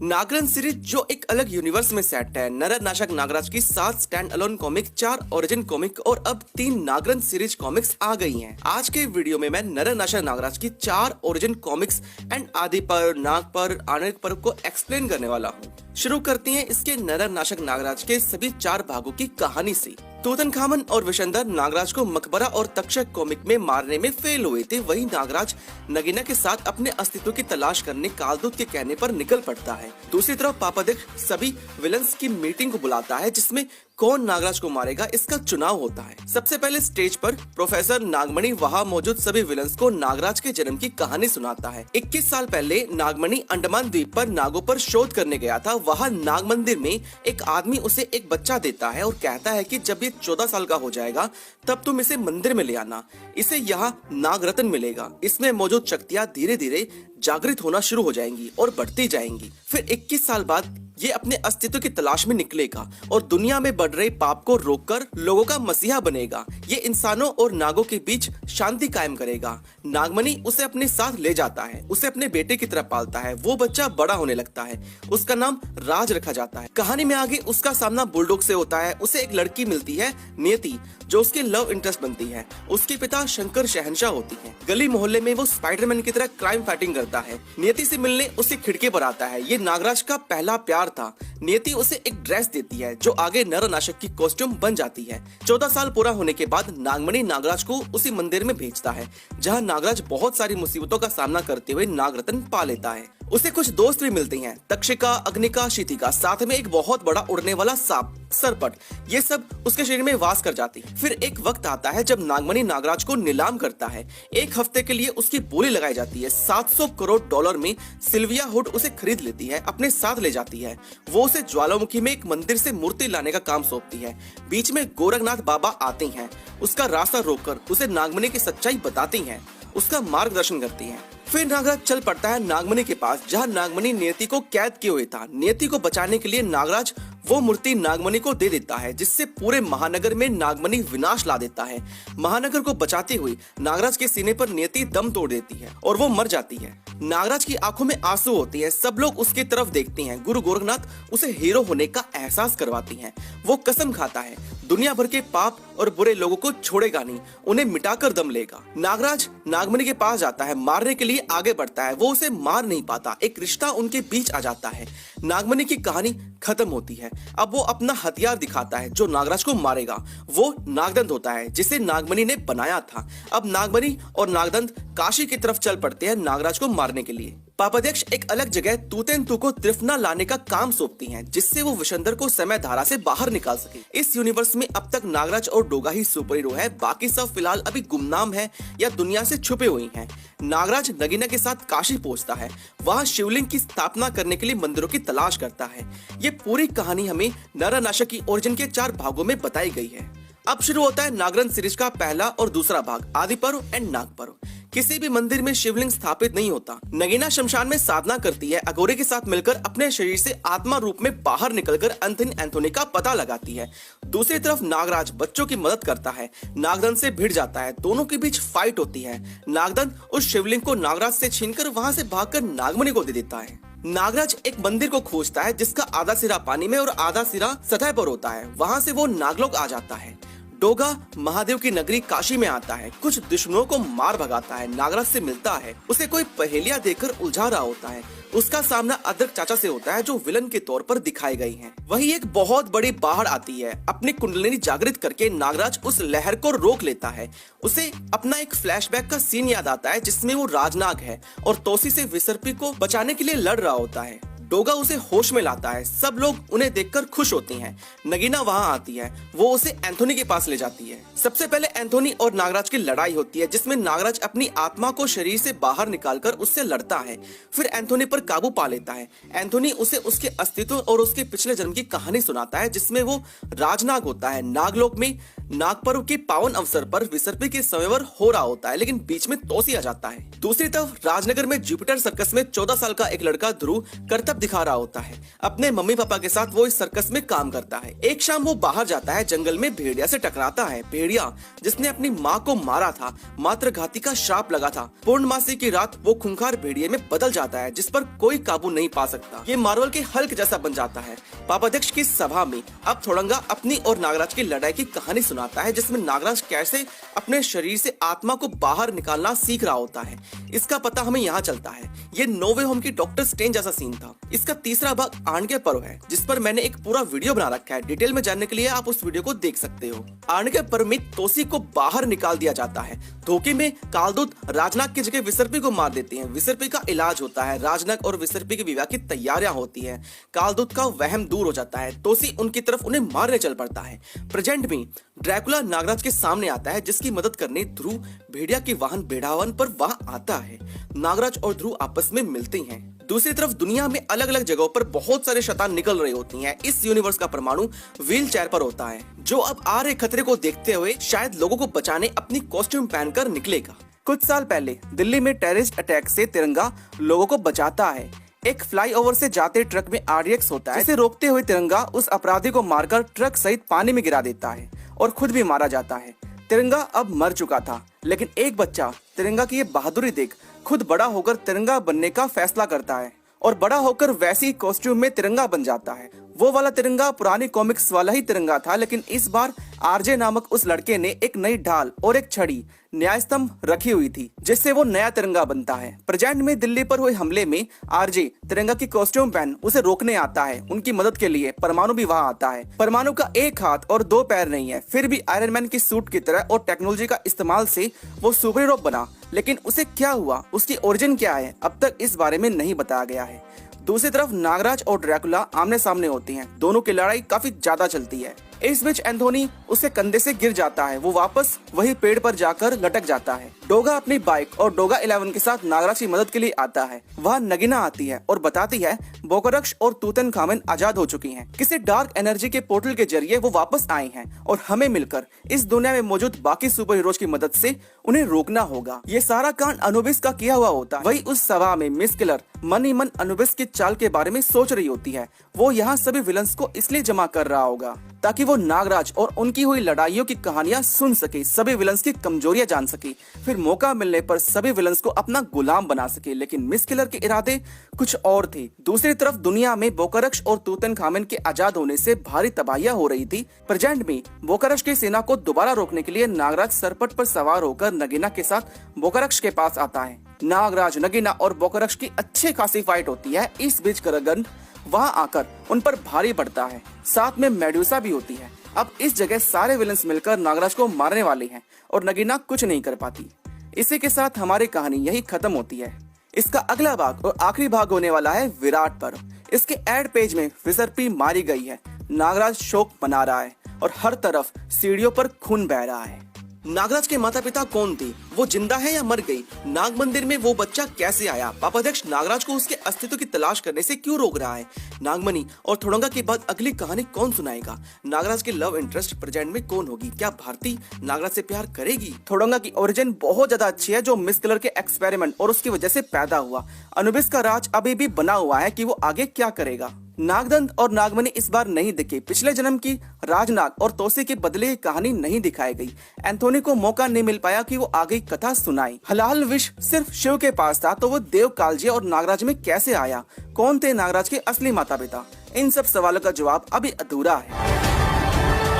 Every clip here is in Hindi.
नागराज सीरीज जो एक अलग यूनिवर्स में सेट है। नरनाशक नागराज की 7 stand alone comic, 4 origin comic और अब 3 नागराज सीरीज कॉमिक्स आ गई हैं। आज के वीडियो में मैं नरनाशक नागराज की 4 ओरिजिन कॉमिक्स एंड आदि पर्व, नाग पर्व, आनंद पर्व को एक्सप्लेन करने वाला हूँ। शुरू करते हैं इसके नरनाशक नागराज के सभी 4 भागों की कहानी से। तूतनखामन और विशंदर नागराज को मकबरा और तक्षक कॉमिक में मारने में फेल हुए थे। वही नागराज नगीना के साथ अपने अस्तित्व की तलाश करने कालदूत के कहने पर निकल पड़ता है। दूसरी तरफ पापाध्यक्ष सभी विलन्स की मीटिंग को बुलाता है जिसमें कौन नागराज को मारेगा इसका चुनाव होता है। सबसे पहले स्टेज पर प्रोफेसर नागमणि वहाँ मौजूद सभी विलन्स को नागराज के जन्म की कहानी सुनाता है। 21 साल पहले नागमणि अंडमान द्वीप पर नागों पर शोध करने गया था। वहाँ नाग मंदिर में एक आदमी उसे एक बच्चा देता है और कहता है कि जब ये 14 साल का हो जाएगा तब तुम इसे मंदिर में ले आना, इसे यहाँ नाग रत्न मिलेगा। इसमें मौजूद शक्तियाँ धीरे धीरे जागृत होना शुरू हो जाएंगी और बढ़ती जाएंगी। फिर 21 साल बाद ये अपने अस्तित्व की तलाश में निकलेगा और दुनिया में बढ़ रहे पाप को रोककर लोगों का मसीहा बनेगा। ये इंसानों और नागों के बीच शांति कायम करेगा। नागमणि उसे अपने साथ ले जाता है, उसे अपने बेटे की तरह पालता है। वो बच्चा बड़ा होने लगता है, उसका नाम राज रखा जाता है। कहानी में आगे उसका सामना बुलडॉग से होता है। उसे एक लड़की मिलती है नियति, जो उसके लव इंटरेस्ट बनती है। उसके पिता शंकर शहंशाह होती है। गली मोहल्ले में वो स्पाइडरमैन की तरह क्राइम फाइटिंग करता है। नियति से मिलने उसकी खिड़की पर आता है। ये नागराज का पहला प्यार था। नियति उसे एक ड्रेस देती है जो आगे नरनाशक की कॉस्ट्यूम बन जाती है। 14 साल पूरा होने के बाद नागमणि नागराज को उसी मंदिर में भेजता है जहां नागराज बहुत सारी मुसीबतों का सामना करते हुए नागरत्न पा लेता है। उसे कुछ दोस्त भी मिलते हैं, तक्षिका, अग्निका, शितिका, साथ में एक बहुत बड़ा उड़ने वाला सांप, सरपट। ये सब उसके शरीर में वास कर जाती है। फिर एक वक्त आता है जब नागमणि नागराज को नीलाम करता है। 1 हफ्ते के लिए उसकी बोली लगाई जाती है। 700 करोड़ डॉलर में सिल्विया हुड उसे खरीद लेती है, अपने साथ ले जाती है। वो उसे ज्वालामुखी में एक मंदिर से मूर्ति लाने का काम सौंपती है। बीच में गोरखनाथ बाबा आते हैं, उसका रास्ता रोककर उसे नागमणि की सच्चाई बताती हैं, उसका मार्गदर्शन करती हैं। फिर नागराज चल पड़ता है नागमणि के पास जहां नागमणि नियति को कैद किए हुए था। नियति को बचाने के लिए नागराज वो मूर्ति नागमणि को दे देता है जिससे पूरे महानगर में नागमणि विनाश ला देता है। महानगर को बचाते हुए नागराज के सीने पर नियति दम तोड़ देती है और वो मर जाती है। नागराज की आंखों में आंसू होते हैं। सब लोग उसकी तरफ देखते हैं। गुरु गोरखनाथ उसे हीरो होने का एहसास करवाती हैं। वो कसम खाता है दुनिया भर के पाप और बुरे लोगों को छोड़ेगा नहीं, उन्हें मिटाकर दम लेगा। नागराज नागमणि के पास जाता है, मारने के लिए आगे बढ़ता है। वो उसे मार नहीं पाता। एक रिश्ता उनके बीच आ जाता है। नागमणि की कहानी खत्म होती है। अब वो अपना हथियार दिखाता है जो नागराज को मारेगा। वो नागदंत होता है जिसे नागमणि ने बनाया था। अब नागमणि और नागदंत काशी की तरफ चल पड़ते हैं नागराज को मारने के लिए। पापाध्यक्ष एक अलग जगह तूतेनतू को त्रिफना लाने का काम सौंपती हैं जिससे वो विशंदर को समय धारा से बाहर निकाल सके। इस यूनिवर्स में अब तक नागराज और डोगा ही सुपर हीरो है। बाकी सब फिलहाल अभी गुमनाम है या दुनिया से छुपे हुए हैं। नागराज नगीना के साथ काशी पहुंचता है। वहां शिवलिंग की स्थापना करने के लिए मंदिरों की तलाश करता है। ये पूरी कहानी हमें नरनाशक की ओरिजिन के 4 भागों में बताई गई है। अब शुरू होता है नागराज सीरीज का पहला और दूसरा भाग, आदि पर्व एंड नाग पर्व। किसी भी मंदिर में शिवलिंग स्थापित नहीं होता। नगीना शमशान में साधना करती है। अघोरे के साथ मिलकर अपने शरीर से आत्मा रूप में बाहर निकलकर एंथोनी का पता लगाती है। दूसरी तरफ नागराज बच्चों की मदद करता है। नागदंत से भिड़ जाता है। दोनों के बीच फाइट होती है। नागदंत उस शिवलिंग को नागराज से छीनकर वहां से भागकर नागमणि को दे देता है। नागराज एक मंदिर को खोजता है जिसका आधा सिरा पानी में और आधा सिरा सतह पर होता है। वहां से वो नागलोक आ जाता है। डोगा महादेव की नगरी काशी में आता है। कुछ दुश्मनों को मार भगाता है। नागराज से मिलता है। उसे कोई पहेलियां देकर उलझा रहा होता है। उसका सामना अदरक चाचा से होता है जो विलन के तौर पर दिखाए गए हैं। वही एक बहुत बड़ी बाढ़ आती है। अपनी कुंडलिनी जागृत करके नागराज उस लहर को रोक लेता है। उसे अपना एक फ्लैशबैक का सीन याद आता है जिसमें वो राजनाग है और तोसी से विसर्पी को बचाने के लिए लड़ रहा होता है। डोगा उसे होश में लाता है। सब लोग उन्हें देखकर खुश होते हैं। नगीना वहां आती है। वो उसे एंथोनी के पास ले जाती है। सबसे पहले एंथोनी और नागराज की लड़ाई होती है जिसमें नागराज अपनी आत्मा को शरीर से बाहर निकालकर उससे लड़ता है। फिर एंथोनी पर काबू पा लेता है। एंथोनी उसे उसके अस्तित्व और उसके पिछले जन्म की कहानी सुनाता है जिसमें वो राजनाग होता है। नागलोक में नागपर्व के पावन अवसर पर विसर्पी के स्वयंवर हो रहा होता है लेकिन बीच में तोसी आ जाता है। दूसरी तरफ राजनगर में जुपिटर सर्कस में 14 साल का एक लड़का ध्रुव कर्तव्य दिखा रहा होता है। अपने मम्मी पापा के साथ वो इस सर्कस में काम करता है। एक शाम वो बाहर जाता है, जंगल में भेड़िया से टकराता है। भेड़िया जिसने अपनी माँ को मारा था, मातृघाती का श्राप लगा था। पूर्णमासी की रात वो खूंखार भेड़िए में बदल जाता है जिस पर कोई काबू नहीं पा सकता। ये मार्वल के हल्क जैसा बन जाता है। पापाध्यक्ष की सभा में अब थोड़ंगा अपनी और नागराज की लड़ाई की कहानी सुनाता है, जिसमें नागराज कैसे अपने शरीर से आत्मा को बाहर निकालना सीख रहा होता है। इसका पता हमें यहाँ चलता है। ये नो वे होम की डॉक्टर स्ट्रेंज जैसा सीन था। इसका तीसरा भाग आणके पर्व है, जिस पर मैंने एक पूरा वीडियो बना रखा है। डिटेल में जानने के लिए आप उस वीडियो को देख सकते हो। आणके पर्व में तोसी को बाहर निकाल दिया जाता है। धोखे में कालदूत राजनाग की जगह विसर्पी को मार देते हैं। विसर्पी का इलाज होता है। राजनाग और विसर्पी के विवाह की तैयारियां होती है। कालदूत का वहम दूर हो जाता है। तोसी उनकी तरफ उन्हें मारने चल पड़ता है। प्रेजेंट में ड्रैकुला नागराज के सामने आता है, जिसकी मदद करने ध्रुव भेड़िया के वाहन बेढ़ावन पर वहां आता है। नागराज और ध्रुव आपस में मिलते हैं। दूसरी तरफ दुनिया में अलग अलग जगहों पर बहुत सारे शैतान निकल रही होती हैं। इस यूनिवर्स का परमाणु व्हील चेयर पर होता है, जो अब आ रहे खतरे को देखते हुए शायद लोगों को बचाने अपनी कॉस्ट्यूम पहनकर निकलेगा। कुछ साल पहले दिल्ली में टेररिस्ट अटैक से तिरंगा लोगों को बचाता है। एक फ्लाईओवर से जाते ट्रक में RDX होता है, जिसे रोकते हुए तिरंगा उस अपराधी को मारकर ट्रक सहित पानी में गिरा देता है और खुद भी मारा जाता है। तिरंगा अब मर चुका था, लेकिन एक बच्चा तिरंगा की ये बहादुरी देख खुद बड़ा होकर तिरंगा बनने का फैसला करता है और बड़ा होकर वैसी कॉस्ट्यूम में तिरंगा बन जाता है। वो वाला तिरंगा पुरानी कॉमिक्स वाला ही तिरंगा था, लेकिन इस बार RJ नामक उस लड़के ने एक नई ढाल और एक छड़ी न्याय स्तंभ रखी हुई थी, जिससे वो नया तिरंगा बनता है। प्रेजेंट में दिल्ली पर हुए हमले में RJ तिरंगा की कॉस्ट्यूम पहन उसे रोकने आता है। उनकी मदद के लिए परमाणु भी वहाँ आता है। परमाणु का एक हाथ और दो पैर नहीं है, फिर भी आयरन मैन की सूट की तरह और टेक्नोलॉजी का इस्तेमाल से वो सुपर हीरो बना। लेकिन उसे क्या हुआ, उसकी ओरिजिन क्या है, अब तक इस बारे में नहीं बताया गया है। दूसरी तरफ नागराज और ड्रैकुला आमने सामने होती हैं। दोनों की लड़ाई काफी ज्यादा चलती है। इस बीच एंथोनी उसके कंधे से गिर जाता है। वो वापस वही पेड़ पर जाकर लटक जाता है। डोगा अपनी बाइक और डोगा 11 के साथ नागराज की मदद के लिए आता है। वहाँ नगीना आती है और बताती है बोकरक्ष और तूतनखामन आजाद हो चुकी हैं। किसी डार्क एनर्जी के पोर्टल के जरिए वो वापस आए हैं और हमें मिलकर इस दुनिया में मौजूद बाकी सुपर हीरोज की मदद से उन्हें रोकना होगा। ये सारा कांड अनुबिस का किया हुआ होता है। वही उस सभा में मिस किलर मन ही मन अनुबिस की चाल के बारे में सोच रही होती है। वो यहाँ सभी विलन्स को इसलिए जमा कर रहा होगा ताकि वो नागराज और उनकी हुई लड़ाइयों की कहानियां सुन सके, सभी विलन्स की कमजोरियां जान सके, फिर मौका मिलने पर सभी विलन्स को अपना गुलाम बना सके। लेकिन मिस किलर के इरादे कुछ और थे। दूसरी तरफ दुनिया में बोकरक्ष और तूतनखामन के आजाद होने से भारी तबाहियां हो रही थी। प्रेजेंट में बोकरक्ष की सेना को दोबारा रोकने के लिए नागराज सरपट पर सवार होकर नगीना के साथ बोकरक्ष के पास आता है। नागराज, नगीना और बोकरक्ष की अच्छी खासी फाइट होती है। इस बीच करगन वहां आकर उन पर भारी पड़ता है। साथ में मेडुसा भी होती है। अब इस जगह सारे विलन्स मिलकर नागराज को मारने वाले हैं और नगीना कुछ नहीं कर पाती। इसी के साथ हमारी कहानी यही खत्म होती है। इसका अगला भाग और आखिरी भाग होने वाला है विराट पर। इसके एड पेज में विसर्पी मारी गई है। नागराज शोक मना रहा है और हर तरफ सीढ़ियों पर खून बह रहा है। नागराज के माता पिता कौन थे, वो जिंदा है या मर गई? नाग मंदिर में वो बच्चा कैसे आया? पापाध्यक्ष नागराज को उसके अस्तित्व की तलाश करने से क्यों रोक रहा है? नागमणि और थोड़ंगा के बाद अगली कहानी कौन सुनाएगा? नागराज की लव इंटरेस्ट प्रेजेंट में कौन होगी? क्या भारती नागराज से प्यार करेगी? थोड़ंगा की ओरिजिन बहुत ज्यादा अच्छी है, जो मिस किलर के एक्सपेरिमेंट और उसकी वजह से पैदा हुआ। अनुबिस का राज अभी भी बना हुआ है कि वो आगे क्या करेगा। नागदंत और नागमणि इस बार नहीं दिखे। पिछले जन्म की राजनाग और तोसी के बदले की कहानी नहीं दिखाई गई। एंथोनी को मौका नहीं मिल पाया कि वो आगे कथा सुनाए। हलाल विष सिर्फ शिव के पास था, तो वो देव कालजी और नागराज में कैसे आया? कौन थे नागराज के असली माता पिता? इन सब सवालों का जवाब अभी अधूरा है।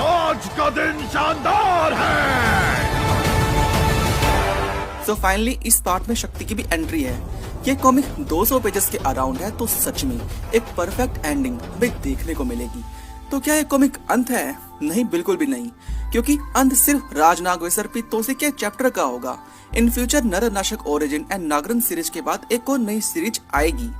आज का दिन शानदार है। सो फाइनली इस पार्ट में शक्ति की भी एंट्री है। ये कॉमिक 200 पेजेस के अराउंड है, तो सच में एक परफेक्ट एंडिंग हमें देखने को मिलेगी। तो क्या ये कॉमिक अंत है? नहीं, बिल्कुल भी नहीं, क्योंकि अंत सिर्फ राजनाग विसर्पी तोसी के चैप्टर का होगा। इन फ्यूचर नरनाशक ओरिजिन एंड नागरन सीरीज के बाद एक और नई सीरीज आएगी।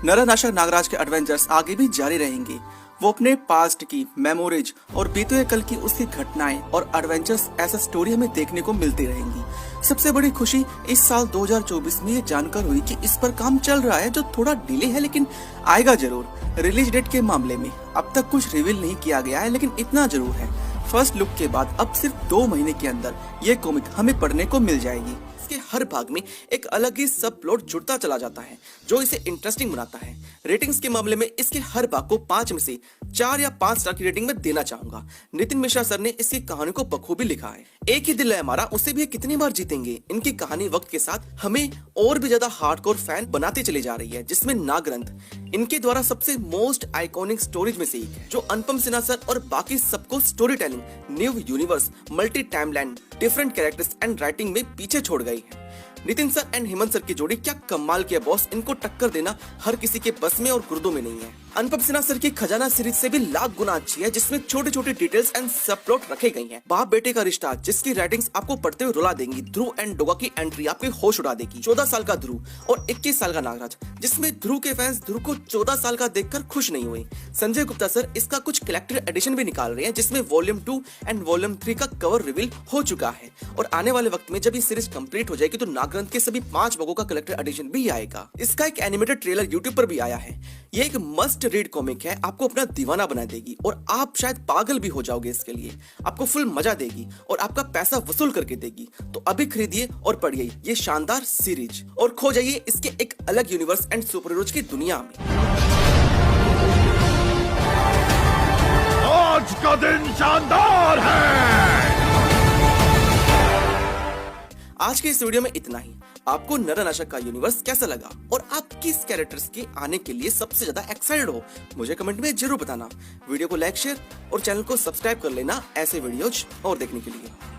नरनाशक नागराज के एडवेंचर्स आगे भी जारी रहेंगे। वो अपने पास्ट की मेमोरीज और बीते हुए कल की उसकी घटनाएं और एडवेंचर्स ऐसा स्टोरी हमें देखने को मिलती रहेंगी। सबसे बड़ी खुशी इस साल 2024 में ये जानकर हुई कि इस पर काम चल रहा है, जो थोड़ा डिले है लेकिन आएगा जरूर। रिलीज डेट के मामले में अब तक कुछ रिवील नहीं किया गया है, लेकिन इतना जरूर है, फर्स्ट लुक के बाद अब सिर्फ 2 महीने के अंदर ये कॉमिक हमें पढ़ने को मिल जाएगी। इसके हर भाग में एक अलग ही सब प्लॉट जुड़ता चला जाता है जो इसे इंटरेस्टिंग बनाता है। रेटिंग्स के मामले में इसके हर भाग को 5 में से 4 या 5 स्टार की रेटिंग में देना चाहूंगा। नितिन मिश्रा सर ने इसकी कहानी को बखूबी लिखा है। एक ही दिल है हमारा, उसे भी कितनी बार जीतेंगे। इनकी कहानी वक्त के साथ हमें और भी ज्यादा हार्डकोर फैन बनाते चली जा रही है, जिसमें नागरंथ इनके द्वारा सबसे मोस्ट आइकॉनिक स्टोरीज में से एक है, जो अनुपम सिन्हा सर और बाकी सबको story telling, new universe, multi timeline, different characters and writing में पीछे छोड़ गई है। Nitin sir and Hemant sir की जोड़ी क्या कमाल की है बॉस, इनको टक्कर देना हर किसी के बस में और गुर्दों में नहीं है। अनुपम सिन्हा सर की खजाना सीरीज से भी लाख गुना अच्छी है, जिसमें छोटे छोटे डिटेल्स एंड सब प्लॉट रखे गए हैं। बाप बेटे का रिश्ता, जिसकी राइटिंग्स आपको पढ़ते हुए रुला देंगी। ध्रुव एंड डोगा की एंट्री आपके होश उड़ा देगी। 14 साल का ध्रुव और 21 साल का नागराज, जिसमें ध्रुव के फैंस ध्रुव को 14 साल का देखकर खुश नहीं हुए। संजय गुप्ता सर इसका कुछ कलेक्टर एडिशन भी निकाल रहे हैं, जिसमें वॉल्यूम 2 एंड वॉल्यूम 3 का कवर रिवील हो चुका है और आने वाले वक्त में जब ये सीरीज कंप्लीट हो जाएगी तो नागरंथ के सभी 5 भागों का कलेक्टर एडिशन भी आएगा। इसका एक एनिमेटेड ट्रेलर यूट्यूब पर भी आया है। ये एक मस्ट रीड कॉमिक है, आपको अपना दीवाना बना देगी और आप शायद पागल भी हो जाओगे इसके लिए। आपको फुल मजा देगी और आपका पैसा वसूल करके देगी। तो अभी खरीदिए और पढ़िए ये शानदार सीरीज और खो जाइए इसके एक अलग यूनिवर्स एंड सुपर हीरोज की दुनिया में। आज का दिन शानदार है। आज के इस वीडियो में इतना ही। आपको नरनाशक का यूनिवर्स कैसा लगा और आप किस कैरेक्टर्स के आने के लिए सबसे ज्यादा एक्साइटेड हो, मुझे कमेंट में जरूर बताना। वीडियो को लाइक, शेयर और चैनल को सब्सक्राइब कर लेना ऐसे वीडियोज और देखने के लिए।